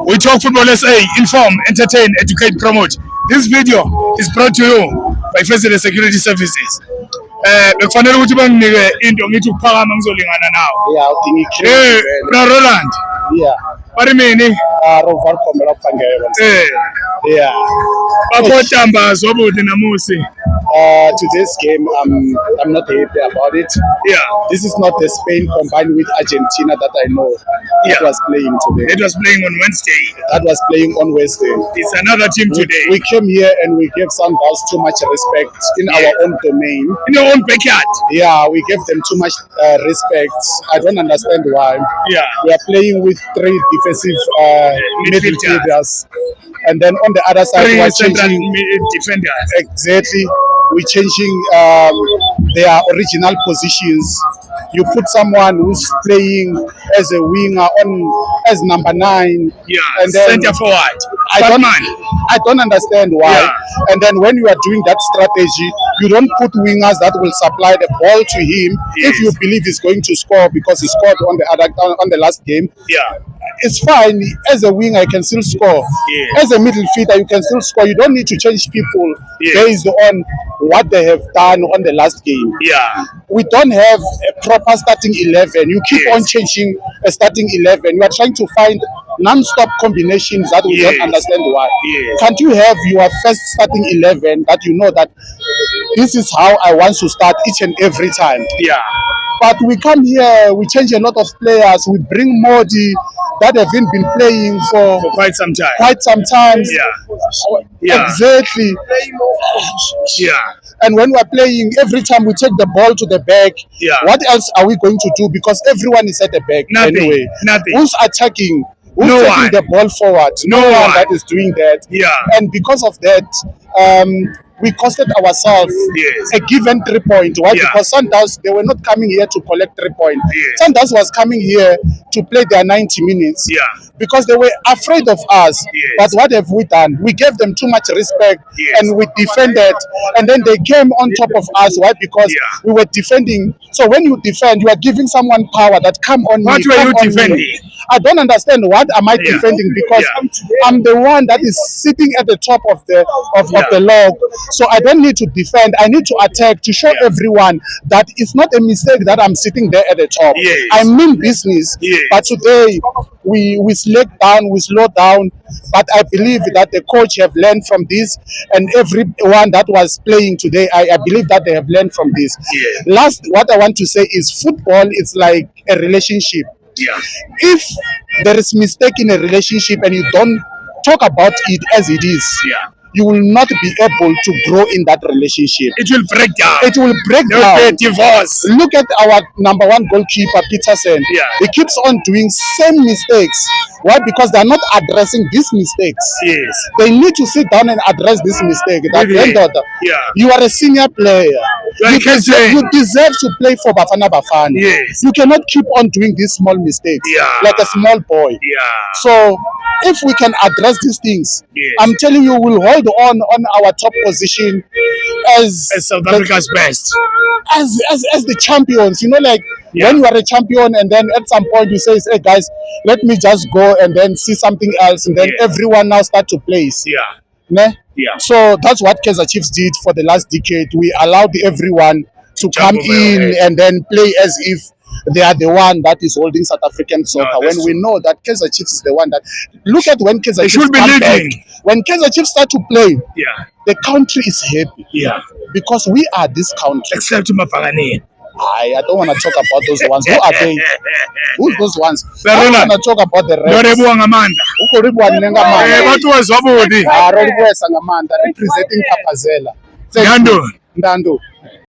We talk football SA, inform, entertain, educate, promote. This video is brought to you by President Security Services. Bekufanele ukuthi banginike into ngithi ukuphakama ngizolingana nawe. Yeah, udinga i-cream. Bra Roland. Yeah. Barimini. Rovar khomela kuphangela. Yeah. Bakhotamba zobude namusi. Today's game, I'm not happy about it. Yeah. This is not the Spain combined with Argentina that I know. It was playing today. It was playing on Wednesday. That was playing on Wednesday. It's another team today. We came here and we gave Sundowns too much respect in our own domain. In your own backyard. Yeah, we gave them too much respect. I don't understand why. Yeah. We are playing with three defensive midfielders. And then on the other side, we are changing defenders. Exactly. We're changing their original positions. You put someone who's playing as a winger as number 9. Yeah, and then center forward. I don't understand why. Yeah. And then when you are doing that strategy, you don't put wingers that will supply the ball to him if you believe he's going to score because he scored on the last game. Yeah. It's fine. As a winger, I can still score. Yeah. As a midfielder, you can still score. You don't need to change people based on what they have done on the last game. Yeah. We don't have a proper starting 11. You keep on changing a starting 11. You are trying to find non-stop combinations that we don't understand why. Can't you have your first starting 11 that you know that this is how I want to start each and every time? Yeah. But we come here, we change a lot of players. We bring Modi that haven't been playing for quite some time. Yeah. Exactly. Yeah. And when we're playing, every time we take the ball to the back, what else are we going to do? Because everyone is at the back anyway. Nothing. Who's attacking? Who's taking the ball forward? No one that is doing that. Yeah. And because of that, we costed ourselves a given 3 point. Why? Because Sundowns, they were not coming here to collect 3 points. Sundowns was coming here to play their 90 minutes. Because they were afraid of us. But what have we done? We gave them too much respect and we defended. And then they came on top of us. Why? Because we were defending. So when you defend, you are giving someone power that come on me. What were you defending? I don't understand what am I defending because I'm the one that is sitting at the top of the log. So I don't need to defend. I need to attack to show everyone that it's not a mistake that I'm sitting there at the top. I mean business. But today we slack down, we slow down. But I believe that the coach have learned from this, and everyone that was playing today, I believe that they have learned from this. Last, what I want to say is football is like a relationship. If there is mistake in a relationship and you don't talk about it as it is, you will not be able to grow in that relationship. It will break down. It will break down. There will be a divorce. Look at our number 1 goalkeeper, Peterson. He keeps on doing same mistakes. Why? Because they are not addressing these mistakes. They need to sit down and address this mistake. You are a senior player. You deserve to play for Bafana Bafana. You cannot keep on doing these small mistakes like a small boy. So if we can address these things, I'm telling you, we'll hold on our top position as South Africa's best, as the champions. You know, like when you are a champion, and then at some point you say, "Hey guys, let me just go and then see something else," and then everyone now start to place. So that's what Kaizer Chiefs did for the last decade. We allowed everyone to come in and then play as if they are the one that is holding South African soccer. When we know that Kaizer Chiefs is the one that... Look at when Kaizer Chiefs come back. When Kaizer Chiefs start to play, the country is happy. Because we are this country. Except Mapagani. I don't want to talk about those ones. Who are they? Who's those ones? I don't want to talk about the rest. Representing Papazela. Ndando.